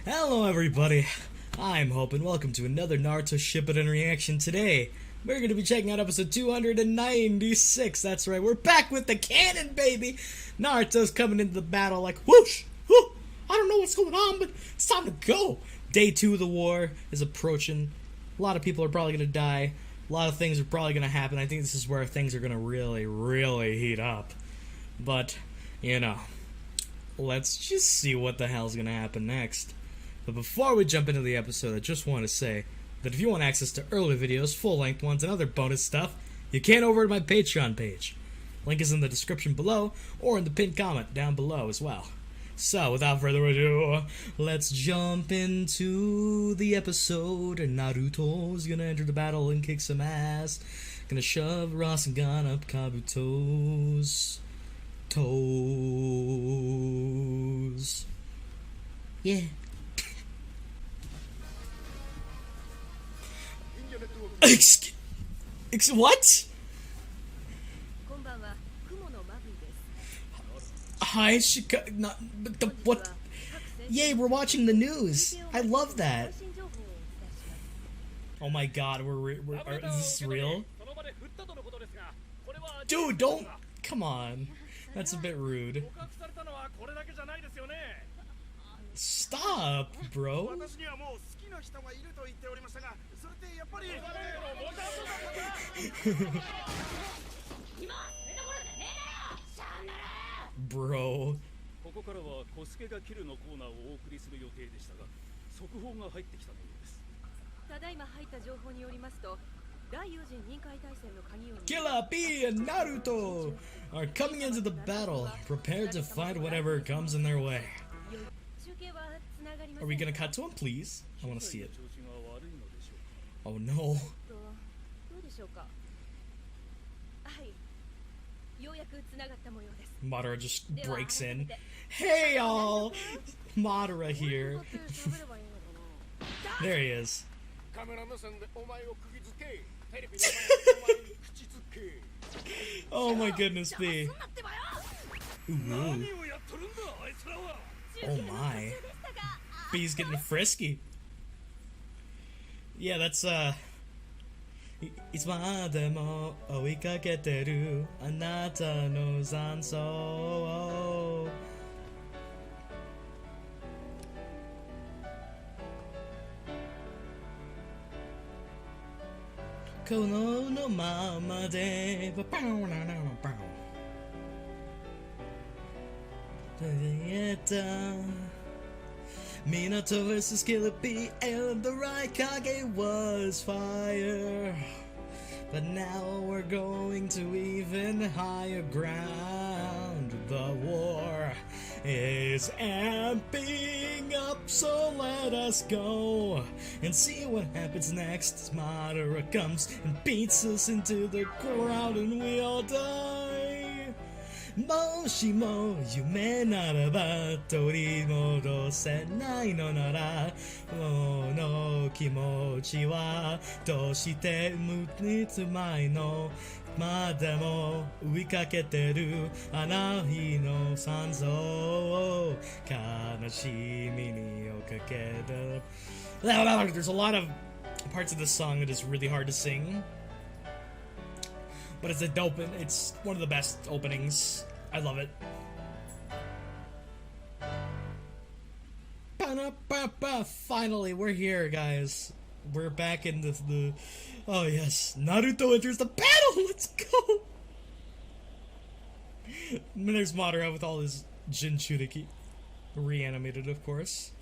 Hello everybody, I'm Hope and welcome to another Naruto Shippuden reaction. Today, we're going to be checking out episode 296, that's right, we're back with the cannon, baby! Naruto's coming into the battle like, whoosh, whoo, I don't know what's going on, but it's time to go! Day 2 of the war is approaching, a lot of people are probably going to die, a lot of things are probably going to happen. I think this is where things are going to really heat up. But, you know, let's just see what the hell's going to happen next. But before we jump into the episode, I just want to say that if you want access to early videos, full-length ones, and other bonus stuff, you can over at my Patreon page. Link is in the description below, or in the pinned comment down below as well. So, without further ado, let's jump into the episode. Naruto's gonna enter the battle and kick some ass. Gonna shove Rasengan up Kabuto's toes. Yeah. What? Hi, Shikaku. But the what? Yay, we're watching the news. I love that. Oh my God, is this real? Dude, don't. Come on. That's a bit rude. Stop, bro. Bro. Killer B and Naruto are coming into the battle, prepared to fight whatever comes in their way. Are we gonna cut to him, please? I wanna see it. Oh no. Madara just breaks in. Hey y'all! Madara here. There he is. Oh my goodness me. Ooh. Oh my. B's getting frisky. Yeah, that'sいつまでも追いかけてるあなたの残像をこのままでパウナナパウMinato vs. Killer B and the right Kage was fire. But now we're going to even higher ground. The war is amping up, so let us go and see what happens next. Madara comes and beats us into the ground and we all die. もしも夢ならば取り戻せないのならこの気持ちはどうして無つ前のまでも追いかけてるあの日の残像を悲しみに追いかける There's a lot of parts of this song that is really hard to sing. But it's one of the best openings. I love it. Finally, we're here, guys. We're back in the oh yes, Naruto enters the battle. Let's go. And there's Madara with all his Jinchuriki, reanimated, of course.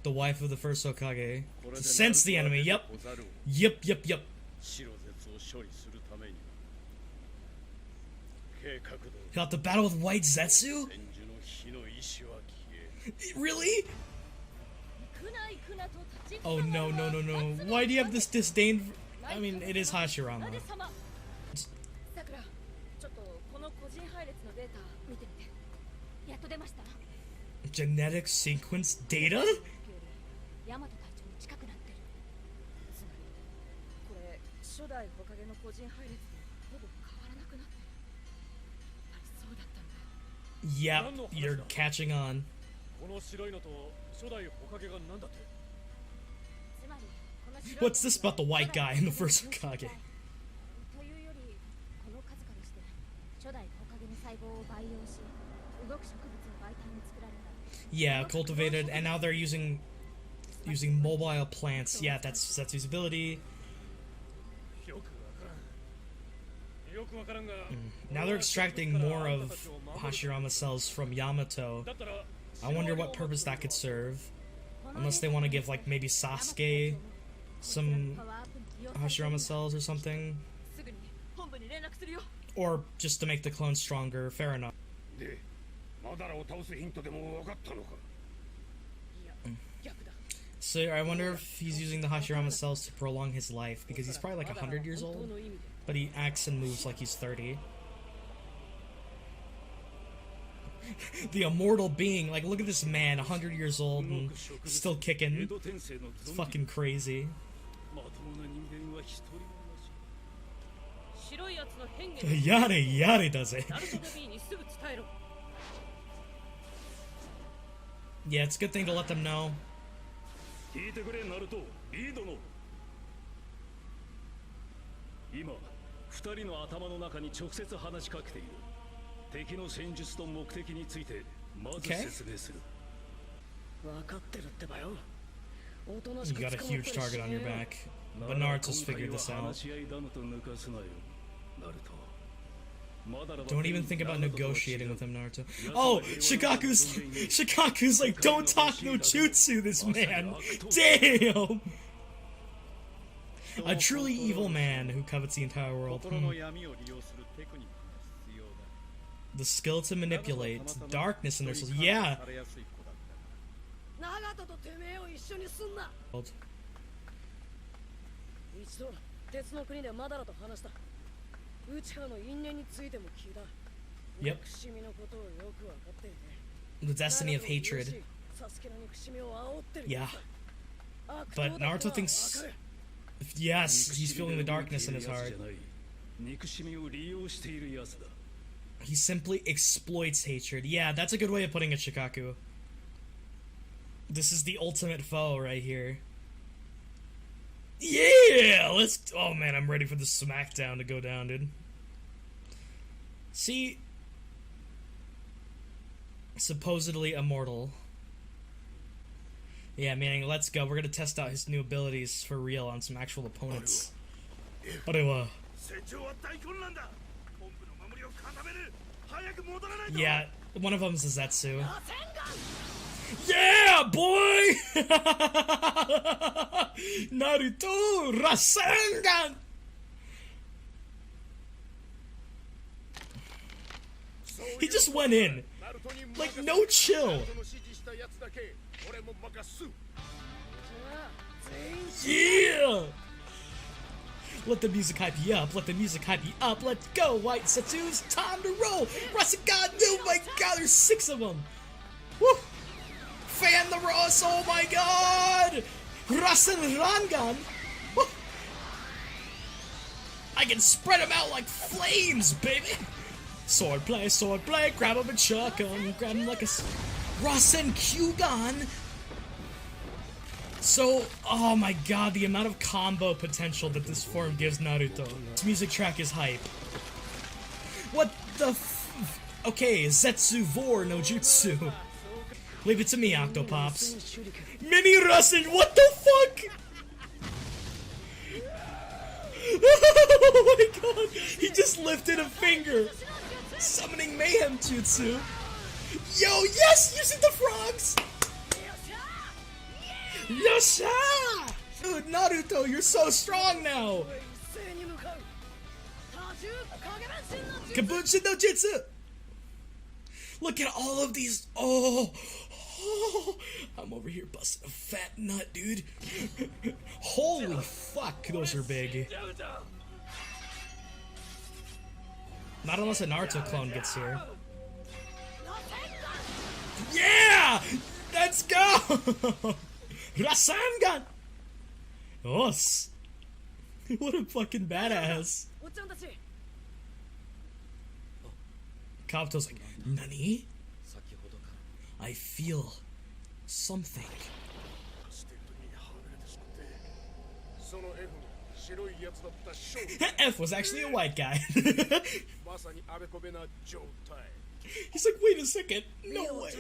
The wife of the first Hokage to sense the enemy. Yep. Got the battle with White Zetsu? Really? Oh no. Why do you have this disdain? I mean, it is Hashirama. Genetic sequence data? Yep, you're catching on. What's this about the white guy in the first Kage? Yeah, cultivated, and now they're using mobile plants. Yeah, that's Zetsu's ability. Now they're extracting more of Hashirama cells from Yamato. I wonder what purpose that could serve. Unless they want to give, like, maybe Sasuke some Hashirama cells or something. Or just to make the clone stronger, fair enough. So I wonder if he's using the Hashirama cells to prolong his life, because he's probably like 100 years old, but he acts and moves like he's 30. The immortal being, like, look at this man, 100 years old and still kicking. It's fucking crazy. Yare yare does it. Yeah, it's a good thing to let them know. Okay. You got a huge target on your back, but Naruto's figured this out. Don't even think about negotiating with him, Naruto. Oh, Shikaku's like, don't talk no jutsu, this man. Damn! A truly evil man who covets the entire world. The skill to manipulate darkness in their souls. Yeah! Yep. The destiny of hatred. Yeah. But Naruto thinks... Yes, he's feeling the darkness in his heart. He simply exploits hatred. Yeah, that's a good way of putting it, Shikaku. This is the ultimate foe right here. Yeah! Let's... Oh man, I'm ready for the smackdown to go down, dude. See? Supposedly immortal. Yeah, meaning, let's go. We're gonna test out his new abilities for real on some actual opponents. Yeah, one of them's a Zetsu. Yeah, boy! Naruto Rasengan! He just went in. Like, no chill. Yeah! Let the music hype you up, let the music hype you up, let's go, White Zetsu, it's time to roll! Rasengan, oh my god, there's 6 of them! Woo! Fan the Ross, oh my god! Rasengan! Woo! I can spread them out like flames, baby! Sword play, grab him and chuck him, grab him like a... Rasen Kyugan! So, oh my god, the amount of combo potential that this form gives Naruto. This music track is hype. What the f... Okay, Zetsu Vor no Jutsu. Leave it to me, Octopops. Mini Rasen, what the fuck? Oh my god, he just lifted a finger. Summoning Mayhem Jutsu. Yo, yes, using the frogs. Yosha! Dude, Naruto, you're so strong now! Kabuchi no Jitsu! Look at all of these. Oh, I'm over here busting a fat nut, dude. Holy fuck, those are big. Not unless a Naruto clone gets here. Yeah! Let's go! Rasengan! Os! What a fucking badass. Kabuto's like, Nani? I feel something. F was actually a white guy. He's like, wait a second, no way.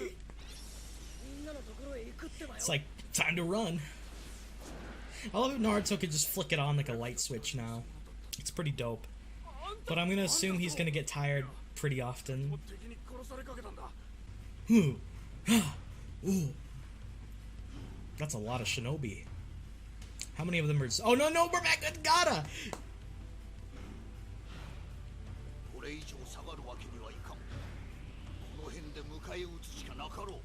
It's like, time to run. I love if Naruto could just flick it on like a light switch now. It's pretty dope. But I'm gonna assume he's gonna get tired pretty often. Ooh. That's a lot of shinobi. How many of them are... Oh, no, we're back at Gaara!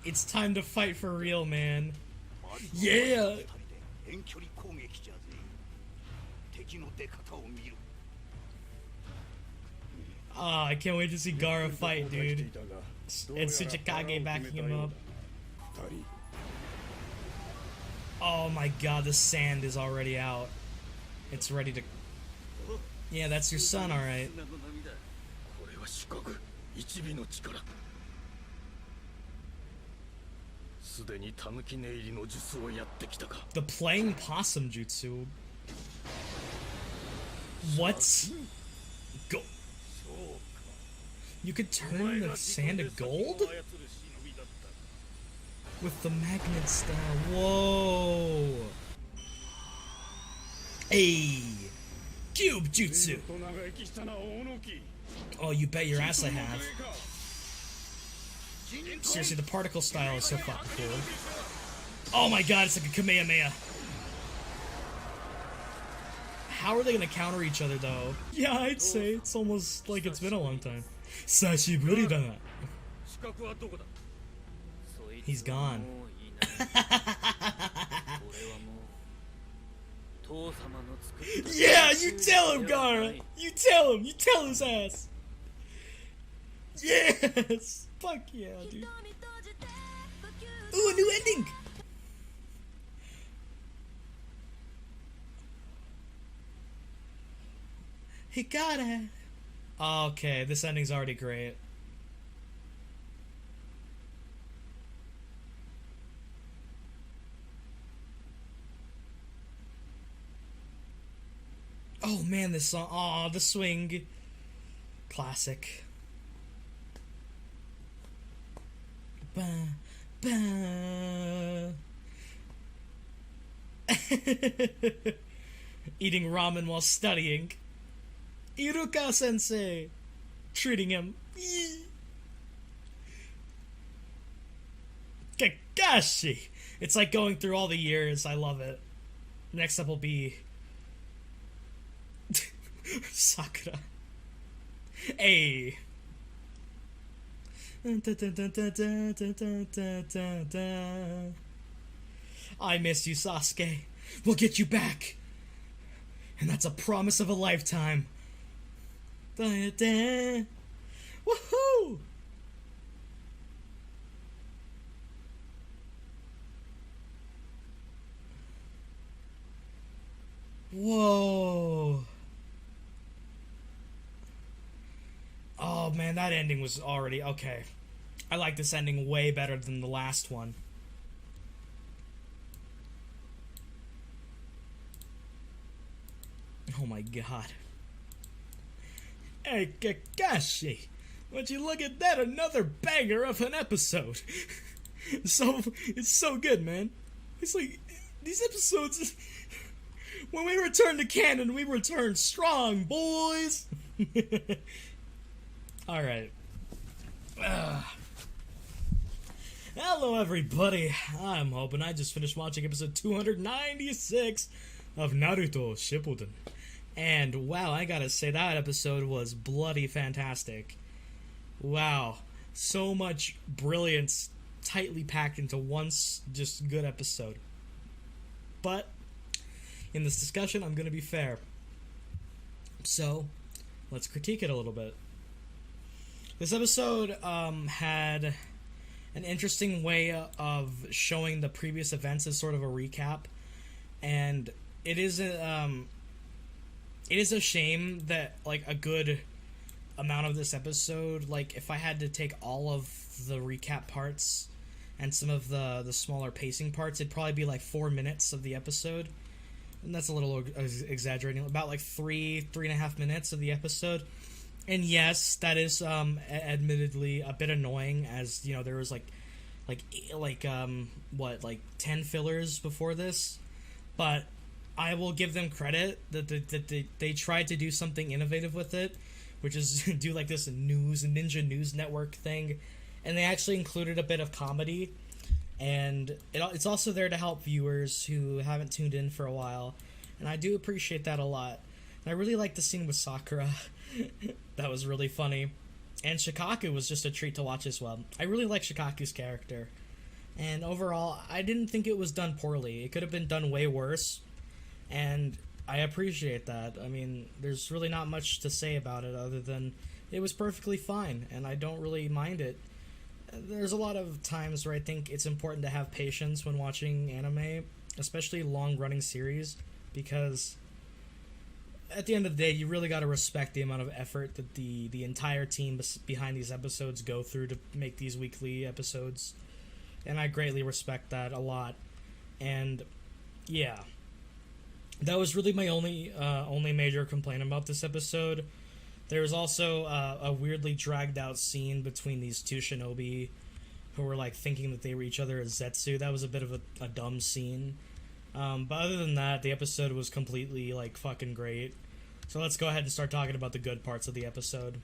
It's time to fight for real, man. Yeah! Ah, I can't wait to see Gaara fight, dude. And Shikaku backing him up. Oh my god, the sand is already out. It's ready to... Yeah, that's your son, alright. The playing possum jutsu. What? Go. You could turn the sand to gold? With the magnet style. Whoa. Hey. Cube jutsu. Oh, you bet your ass I have. Seriously, the particle style is so fucking cool. Oh my god, it's like a Kamehameha. How are they gonna counter each other though? Yeah, I'd say it's almost like it's been a long time. Sashiburi da. He's gone. Yeah, you tell him, Gaara! You tell him! You tell his ass! Yes! Fuck yeah, dude. Ooh, a new ending! He got it! Okay, this ending's already great. Oh man, this song. Aw, the swing. Classic. Ba, ba. Eating ramen while studying. Iruka sensei. Treating him. Kakashi. It's like going through all the years. I love it. Next up will be Sakura. Hey. I miss you, Sasuke. We'll get you back. And that's a promise of a lifetime. Woohoo! Whoa. Oh man, that ending was already... Okay. I like this ending way better than the last one. Oh my god. Hey, Kakashi! Would you look at that? Another banger of an episode! It's so good, man. It's like, these episodes... When we return to canon, we return strong, boys! Alright. Hello, everybody. I'm hoping I just finished watching episode 296 of Naruto Shippuden. And wow, I gotta say, that episode was bloody fantastic. Wow. So much brilliance tightly packed into one just good episode. But in this discussion, I'm gonna be fair. So, let's critique it a little bit. This episode had an interesting way of showing the previous events as sort of a recap, and it is a shame that like a good amount of this episode, like if I had to take all of the recap parts and some of the smaller pacing parts, it'd probably be like 4 minutes of the episode. And that's a little exaggerating. About like 3.5 minutes of the episode. And yes, that is admittedly a bit annoying, as you know there was like 10 fillers before this, but I will give them credit that they tried to do something innovative with it, which is do like this ninja news network thing, and they actually included a bit of comedy, and it's also there to help viewers who haven't tuned in for a while, and I do appreciate that a lot. And I really like the scene with Sakura. That was really funny. And Shikaku was just a treat to watch as well. I really like Shikaku's character. And overall, I didn't think it was done poorly. It could have been done way worse. And I appreciate that. I mean, there's really not much to say about it other than it was perfectly fine. And I don't really mind it. There's a lot of times where I think it's important to have patience when watching anime, especially long-running series, because at the end of the day, you really got to respect the amount of effort that the entire team behind these episodes go through to make these weekly episodes, and I greatly respect that a lot. And yeah, that was really my only major complaint about this episode. There was also a weirdly dragged out scene between these two shinobi who were like thinking that they were each other as Zetsu. That was a bit of a dumb scene. But other than that, the episode was completely, like, fucking great. So let's go ahead and start talking about the good parts of the episode.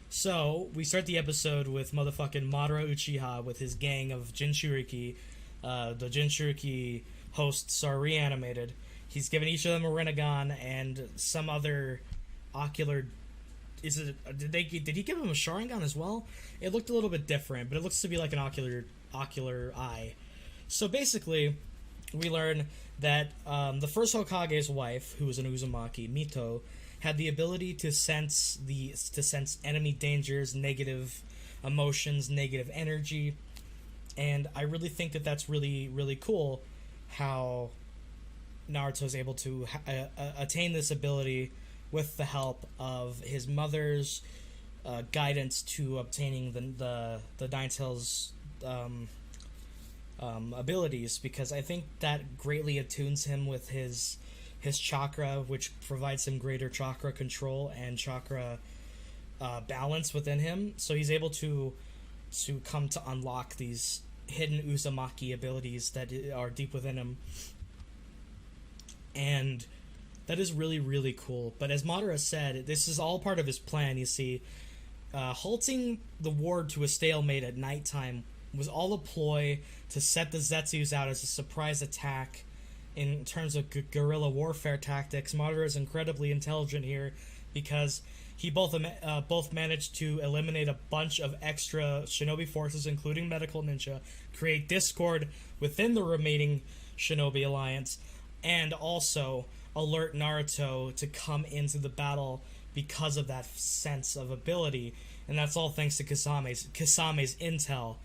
So, we start the episode with motherfucking Madara Uchiha with his gang of Jinchuriki. The Jinchuriki hosts are reanimated. He's given each of them a Rinnegan and some other ocular... Did he give him a Sharingan as well? It looked a little bit different, but it looks to be like an ocular eye. So basically, we learn that the first Hokage's wife, who was an Uzumaki, Mito, had the ability to sense enemy dangers, negative emotions, negative energy, and I really think that that's really, really cool how Naruto is able to attain this ability with the help of his mother's guidance to obtaining the Nine Tails abilities, because I think that greatly attunes him with his chakra, which provides him greater chakra control and chakra balance within him. So he's able to come to unlock these hidden Uzumaki abilities that are deep within him. And that is really, really cool. But as Madara said, this is all part of his plan, you see. Halting the ward to a stalemate at nighttime was all a ploy to set the Zetsus out as a surprise attack. In terms of guerrilla warfare tactics, Madara is incredibly intelligent here, because he both managed to eliminate a bunch of extra shinobi forces, including medical ninja, create discord within the remaining shinobi alliance, and also alert Naruto to come into the battle because of that sense of ability. And that's all thanks to Kasame's intel,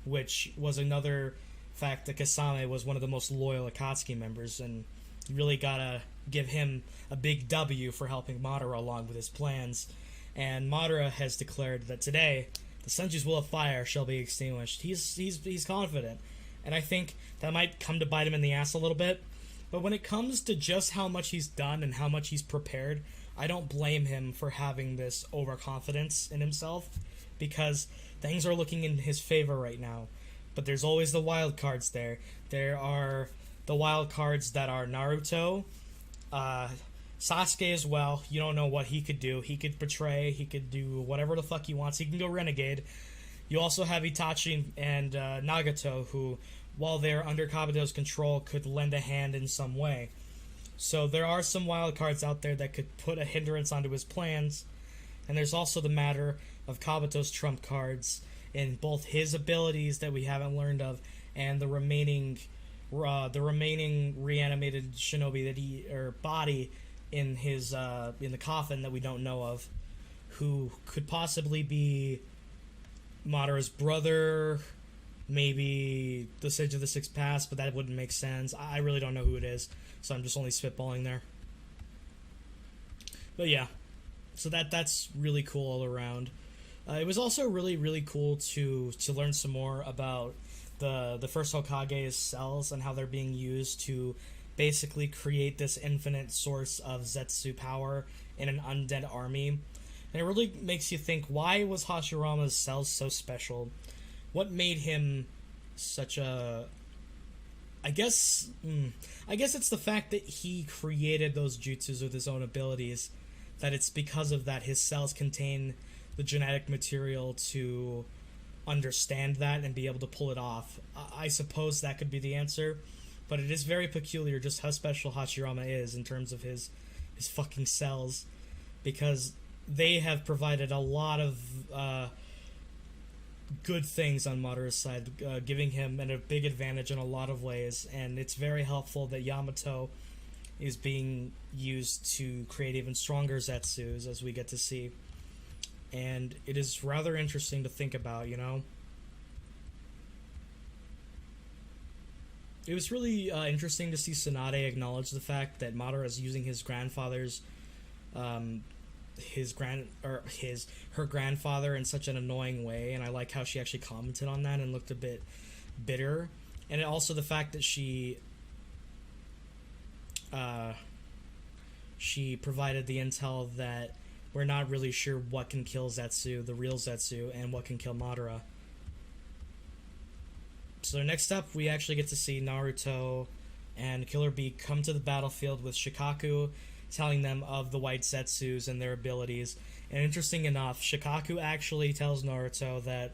which was another fact that Kasame was one of the most loyal Akatsuki members, and you really gotta give him a big W for helping Madara along with his plans. And Madara has declared that today the Senju's will of fire shall be extinguished. He's confident, and I think that might come to bite him in the ass a little bit. But when it comes to just how much he's done and how much he's prepared, I don't blame him for having this overconfidence in himself, because things are looking in his favor right now. But there's always the wild cards there. There are the wild cards that are Naruto, Sasuke as well. You don't know what he could do. He could betray, he could do whatever the fuck he wants. He can go renegade. You also have Itachi and Nagato, who, while they're under Kabuto's control, could lend a hand in some way. So there are some wild cards out there that could put a hindrance onto his plans. And there's also the matter of Kabuto's trump cards in both his abilities that we haven't learned of, and the remaining reanimated shinobi body in his in the coffin that we don't know of, who could possibly be Madara's brother, maybe the Sage of the Sixth Pass, but that wouldn't make sense. I really don't know who it is, so I'm just only spitballing there. But yeah, So that's really cool all around. It was also really cool to learn some more about the first Hokage's cells and how they're being used to basically create this infinite source of Zetsu power in an undead army. And it really makes you think, why was Hashirama's cells so special? What made him such a... I guess it's the fact that he created those jutsus with his own abilities, that it's because of that his cells contain the genetic material to understand that and be able to pull it off. I suppose that could be the answer, but it is very peculiar just how special Hashirama is in terms of his fucking cells, because they have provided a lot of good things on Madara's side, giving him a big advantage in a lot of ways, and it's very helpful that Yamato is being used to create even stronger Zetsus, as we get to see. And it is rather interesting to think about, you know? It was really interesting to see Tsunade acknowledge the fact that Madara is using his grandfather's her grandfather in such an annoying way, and I like how she actually commented on that and looked a bit bitter. And also the fact that she provided the intel that we're not really sure what can kill Zetsu, the real Zetsu, and what can kill Madara. So next up, we actually get to see Naruto and Killer Bee come to the battlefield with Shikaku, telling them of the White Zetsus and their abilities. And interesting enough, Shikaku actually tells Naruto that,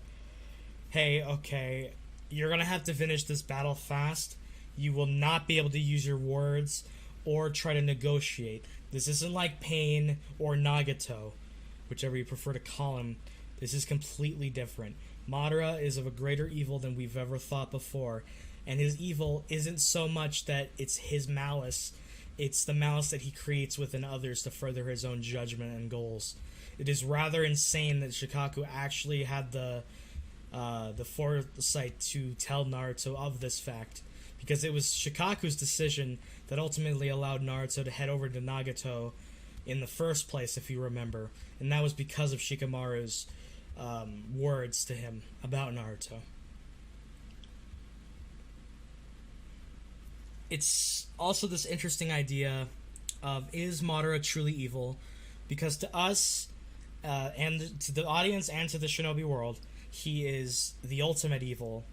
hey, okay, you're gonna have to finish this battle fast. You will not be able to use your words or try to negotiate. This isn't like Pain or Nagato, whichever you prefer to call him. This is completely different. Madara is of a greater evil than we've ever thought before, and his evil isn't so much that it's his malice, it's the malice that he creates within others to further his own judgment and goals. It is rather insane that Shikaku actually had the foresight to tell Naruto of this fact, because it was Shikaku's decision that ultimately allowed Naruto to head over to Nagato in the first place, if you remember, and that was because of Shikamaru's words to him about Naruto. It's also this interesting idea of, is Madara truly evil? Because to us, and to the audience and to the shinobi world, he is the ultimate evil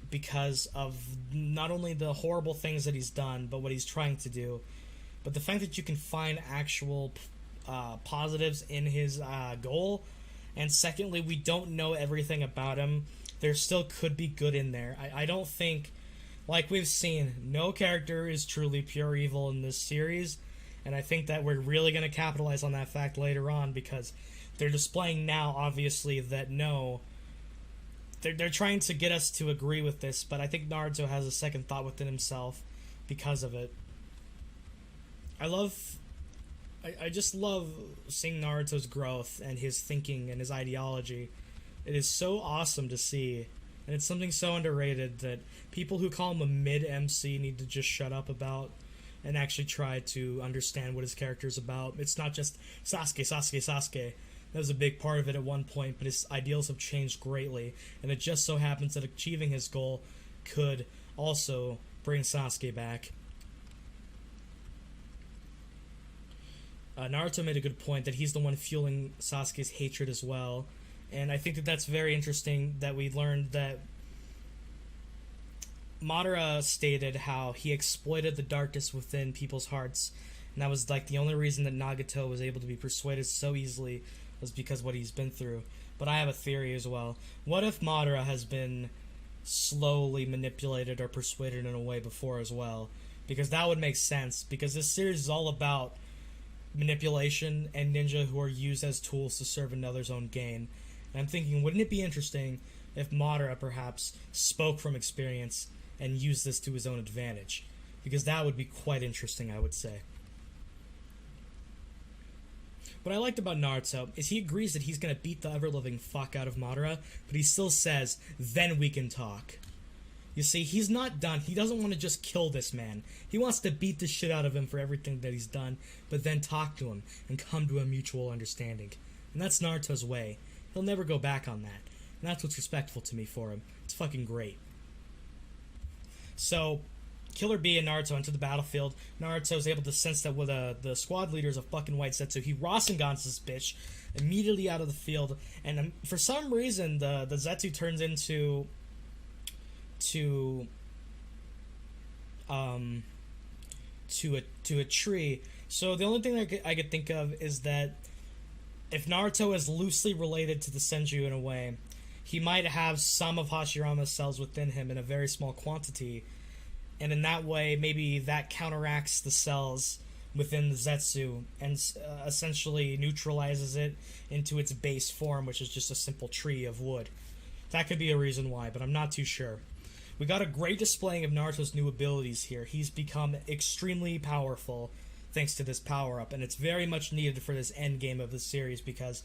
because of not only the horrible things that he's done, but what he's trying to do. But the fact that you can find actual positives in his goal, and secondly, we don't know everything about him. There still could be good in there. I don't think, like we've seen, no character is truly pure evil in this series, and I think that we're really going to capitalize on that fact later on, because they're displaying now, obviously, that no, they're trying to get us to agree with this, but I think Naruto has a second thought within himself because of it. I just love seeing Naruto's growth and his thinking and his ideology. It is so awesome to see, and it's something so underrated that people who call him a mid-MC need to just shut up about and actually try to understand what his character is about. It's not just Sasuke, Sasuke, Sasuke. That was a big part of it at one point, but his ideals have changed greatly, and it just so happens that achieving his goal could also bring Sasuke back. Naruto made a good point that he's the one fueling Sasuke's hatred as well, and I think that that's very interesting that we learned that Madara stated how he exploited the darkness within people's hearts, and that was like the only reason that Nagato was able to be persuaded so easily was because of what he's been through. But I have a theory as well. What if Madara has been slowly manipulated or persuaded in a way before as well? Because that would make sense, because this series is all about manipulation and ninja who are used as tools to serve another's own gain. And I'm thinking, wouldn't it be interesting if Madara perhaps spoke from experience and used this to his own advantage? Because that would be quite interesting, I would say. What I liked about Naruto is he agrees that he's going to beat the ever-living fuck out of Madara, but he still says, then we can talk. You see, he's not done. He doesn't want to just kill this man. He wants to beat the shit out of him for everything that he's done, but then talk to him and come to a mutual understanding. And that's Naruto's way. He'll never go back on that. And that's what's respectful to me for him. It's fucking great. So, Killer Bee and Naruto enter the battlefield. Naruto is able to sense that with the squad leaders of fucking White Zetsu, he Rasengans this bitch immediately out of the field. And for some reason, the Zetsu turns into a tree. So the only thing I could think of is that if Naruto is loosely related to the Senju in a way, he might have some of Hashirama's cells within him in a very small quantity, and in that way maybe that counteracts the cells within the Zetsu and essentially neutralizes it into its base form, which is just a simple tree of wood. That could be a reason why, but I'm not too sure. We got a great displaying of Naruto's new abilities here. He's become extremely powerful thanks to this power-up, and it's very much needed for this endgame of the series because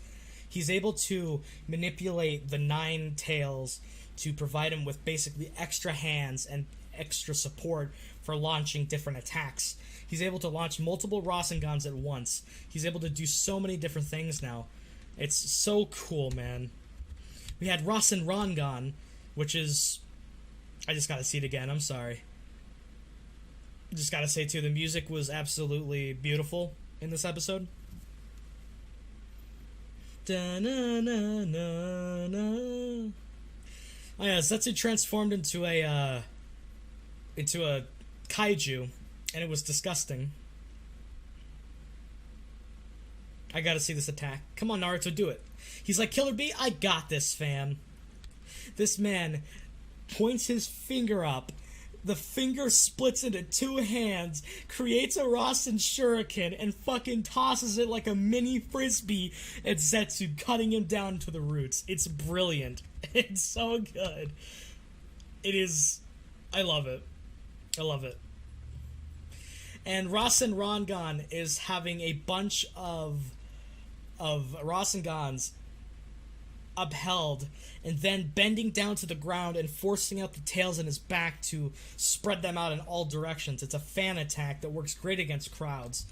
he's able to manipulate the 9 tails to provide him with basically extra hands and extra support for launching different attacks. He's able to launch multiple Rasengans at once. He's able to do so many different things now. It's so cool, man. We had Rasen Rangan, which is... I just gotta see it again, I'm sorry. Just gotta say, too, the music was absolutely beautiful in this episode. Da-na-na-na-na. Oh yeah, Zetsu transformed into a kaiju, and it was disgusting. I gotta see this attack. Come on, Naruto, do it. He's like, Killer Bee, I got this, fam. This man points his finger up. The finger splits into 2 hands, creates a Rasen Shuriken, and fucking tosses it like a mini frisbee at Zetsu, cutting him down to the roots. It's brilliant. It's so good. It is... I love it. I love it. And Rasen Rangan is having a bunch of Rasengans upheld and then bending down to the ground and forcing out the tails in his back to spread them out in all directions. It's a fan attack that works great against crowds.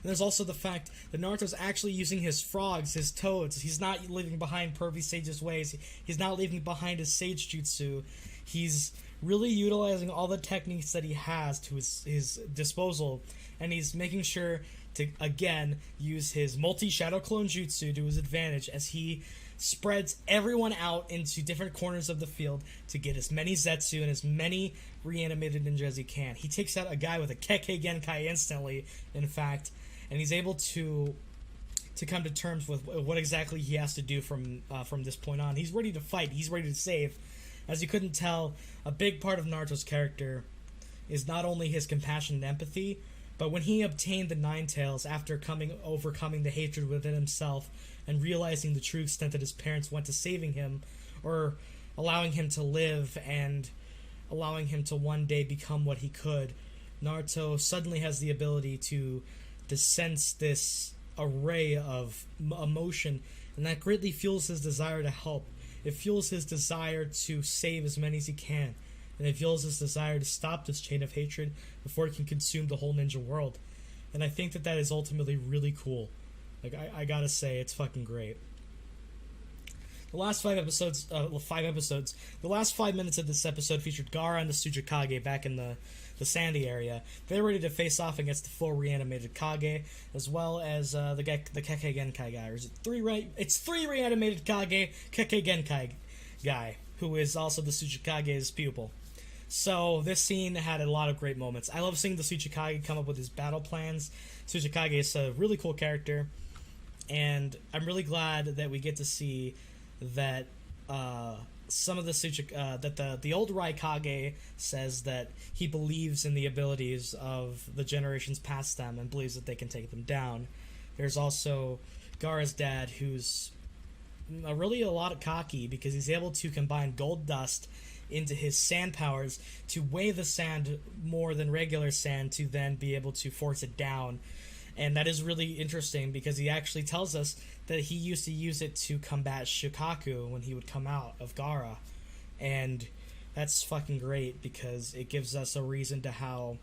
And there's also the fact that Naruto's actually using his frogs, his toads. He's not leaving behind Pervy Sage's ways. He's not leaving behind his Sage Jutsu. He's really utilizing all the techniques that he has to his disposal, and he's making sure to, again, use his multi-shadow clone jutsu to his advantage as he spreads everyone out into different corners of the field to get as many Zetsu and as many reanimated ninja as he can. He takes out a guy with a Kage Genkai instantly, in fact, and he's able to come to terms with what exactly he has to do from this point on. He's ready to fight. He's ready to save. As you couldn't tell, a big part of Naruto's character is not only his compassion and empathy, but when he obtained the 9 tails after overcoming the hatred within himself and realizing the true extent that his parents went to saving him, or allowing him to live and allowing him to one day become what he could, Naruto suddenly has the ability to sense this array of emotion, and that greatly fuels his desire to help. It fuels his desire to save as many as he can, and it fuels his desire to stop this chain of hatred before it can consume the whole ninja world. And I think that is ultimately really cool. Like, I gotta say, it's fucking great. The last 5 episodes, the last 5 minutes of this episode featured Gaara and the Tsujikage back in the sandy area. They're ready to face off against the full reanimated Kage, as well as the Kage Genkai guy. Or is it 3 right? It's 3 reanimated Kage Genkai guy, who is also the Tsujikage's pupil. So this scene had a lot of great moments. I love seeing the Tsujikage come up with his battle plans. Tsujikage is a really cool character, and I'm really glad that we get to see that some of the that the old Raikage says that he believes in the abilities of the generations past them and believes that they can take them down. There's also Gaara's dad, who's really a lot of cocky because he's able to combine gold dust into his sand powers to weigh the sand more than regular sand to then be able to force it down. And that is really interesting because he actually tells us that he used to use it to combat Shikaku when he would come out of Gaara. And That's fucking great because it gives us a reason to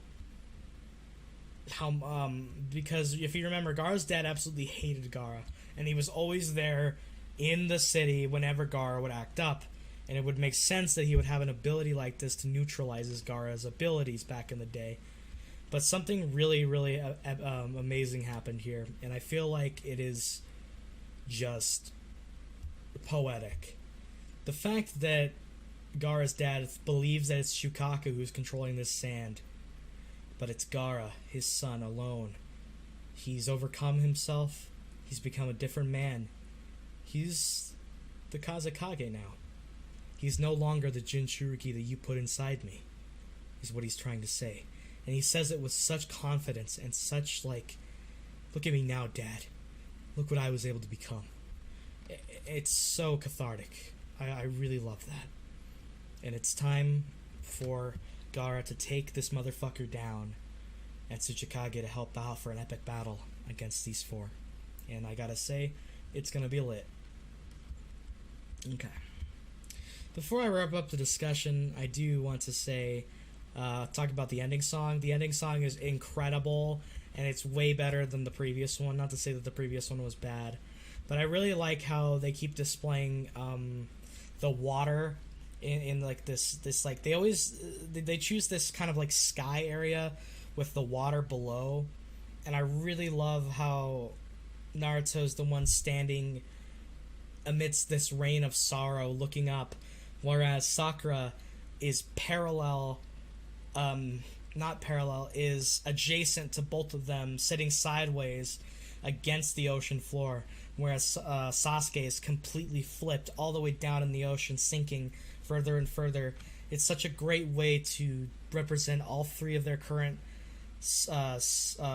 because if you remember, Gaara's dad absolutely hated Gaara, and he was always there in the city whenever Gaara would act up, and it would make sense that he would have an ability like this to neutralize Gaara's abilities back in the day. But something really, really amazing happened here, and I feel like it is just poetic. The fact that Gaara's dad believes that it's Shikaku who's controlling this sand, but it's Gaara, his son, alone. He's overcome himself. He's become a different man. He's the Kage now. He's no longer the Jinchuriki that you put inside me, is what he's trying to say. And he says it with such confidence and such, like, look at me now, Dad. Look what I was able to become. It's so cathartic. I really love that. And it's time for Gaara to take this motherfucker down and Tsuchikage to help out for an epic battle against these four. And I gotta say, it's gonna be lit. Okay. Before I wrap up the discussion, I do want to say, talk about the ending song. The ending song is incredible, and it's way better than the previous one. Not to say that the previous one was bad, but I really like how they keep displaying the water in like this like they choose this kind of like sky area with the water below, and I really love how Naruto's the one standing amidst this rain of sorrow looking up, whereas Sakura is is adjacent to both of them, sitting sideways against the ocean floor, whereas Sasuke is completely flipped all the way down in the ocean, sinking further and further. It's such a great way to represent all three of their current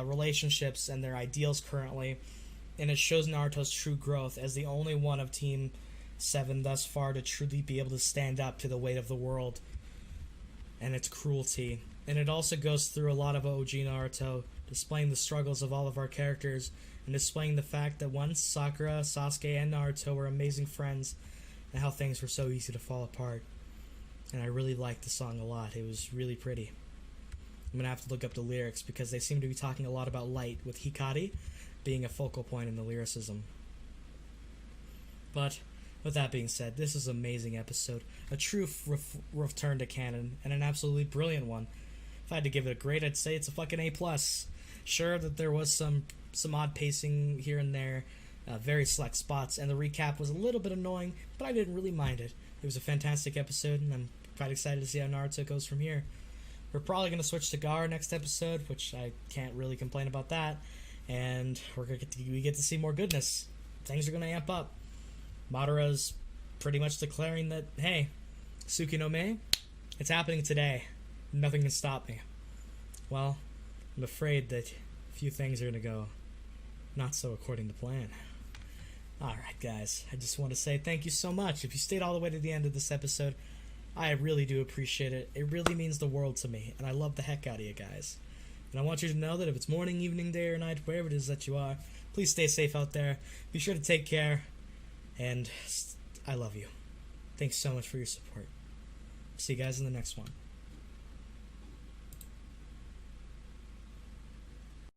relationships and their ideals currently, and it shows Naruto's true growth as the only one of Team 7 thus far to truly be able to stand up to the weight of the world and its cruelty. And it also goes through a lot of OG Naruto, displaying the struggles of all of our characters and displaying the fact that once Sakura, Sasuke, and Naruto were amazing friends and how things were so easy to fall apart. And I really liked the song a lot. It was really pretty. I'm gonna have to look up the lyrics because they seem to be talking a lot about light, with Hikari being a focal point in the lyricism. But with that being said, this is an amazing episode, a true return to canon, and an absolutely brilliant one. If I had to give it a grade, I'd say it's a fucking A+. Sure that there was some odd pacing here and there, very select spots, and the recap was a little bit annoying, but I didn't really mind it. It was a fantastic episode, and I'm quite excited to see how Naruto goes from here. We're probably going to switch to Gaara next episode, which I can't really complain about that, and we get to see more goodness. Things are going to amp up. Madara's pretty much declaring that, hey, Tsuki no Me, it's happening today. Nothing can stop me. Well, I'm afraid that a few things are going to go not so according to plan. Alright, guys, I just want to say thank you so much. If you stayed all the way to the end of this episode, I really do appreciate it. It really means the world to me, and I love the heck out of you guys. And I want you to know that if it's morning, evening, day, or night, wherever it is that you are, please stay safe out there. Be sure to take care, and I love you. Thanks so much for your support. See you guys in the next one.